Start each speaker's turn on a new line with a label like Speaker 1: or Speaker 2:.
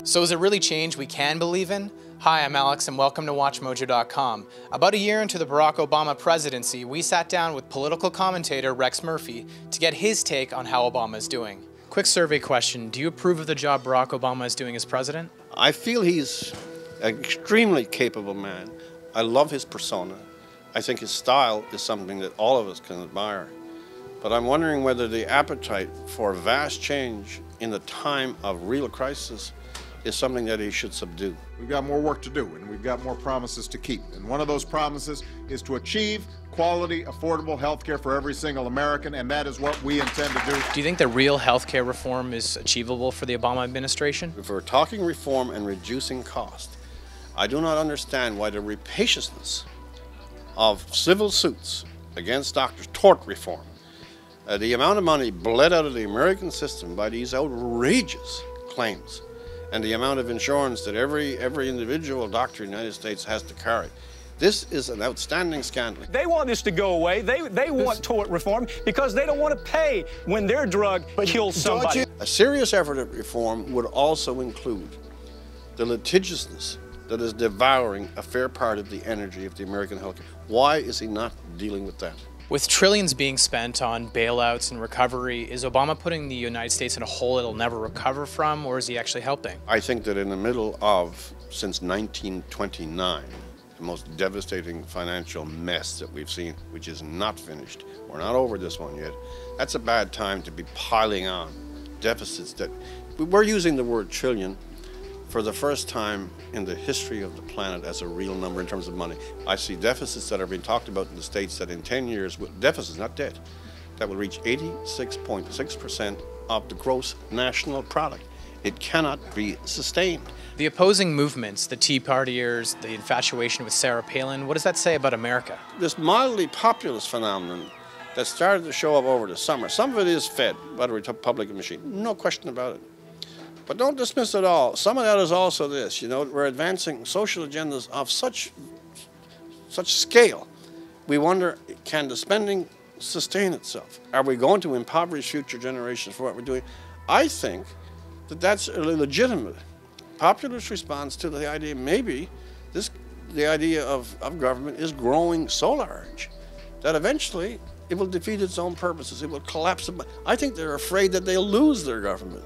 Speaker 1: So is it really change we can believe in? Hi, I'm Alex and welcome to WatchMojo.com. About a year into the Barack Obama presidency, we sat down with political commentator Rex Murphy to get his take on how Obama is doing. Quick survey question, do you approve of the job Barack Obama is doing as president?
Speaker 2: I feel he's an extremely capable man. I love his persona. I think his style is something that all of us can admire. But I'm wondering whether the appetite for vast change in the time of real crisis is something that he should subdue.
Speaker 3: We've got more work to do, and we've got more promises to keep. And one of those promises is to achieve quality, affordable health care for every single American, and that is what we intend to do.
Speaker 1: Do you think that real health care reform is achievable for the Obama administration?
Speaker 2: If we're talking reform and reducing cost, I do not understand why the rapaciousness of civil suits against doctors, tort reform, the amount of money bled out of the American system by these outrageous claims, and the amount of insurance that every individual doctor in the United States has to carry. This is an outstanding scandal.
Speaker 4: They want this to go away. They want tort reform because they don't want to pay when their drug kills somebody.
Speaker 2: A serious effort at reform would also include the litigiousness that is devouring a fair part of the energy of the American healthcare. Why is he not dealing with that?
Speaker 1: With trillions being spent on bailouts and recovery, is Obama putting the United States in a hole it'll never recover from, or is he actually helping?
Speaker 2: I think that in the middle of, since 1929, the most devastating financial mess that we've seen, which is not finished, we're not over this one yet, that's a bad time to be piling on deficits that, we're using the word trillion for the first time in the history of the planet as a real number in terms of money. I see deficits that are being talked about in the States that in 10 years, deficits, not debt, that will reach 86.6% of the gross national product. It cannot be sustained.
Speaker 1: The opposing movements, the Tea Partiers, the infatuation with Sarah Palin, what does that say about America?
Speaker 2: This mildly populist phenomenon that started to show up over the summer, some of it is fed by the Republican machine, no question about it. But don't dismiss it all. Some of that is also this, you know, we're advancing social agendas of such scale. We wonder, can the spending sustain itself? Are we going to impoverish future generations for what we're doing? I think that that's a legitimate populist response to the idea maybe the idea of government is growing so large that eventually it will defeat its own purposes. It will collapse. I think they're afraid that they'll lose their government.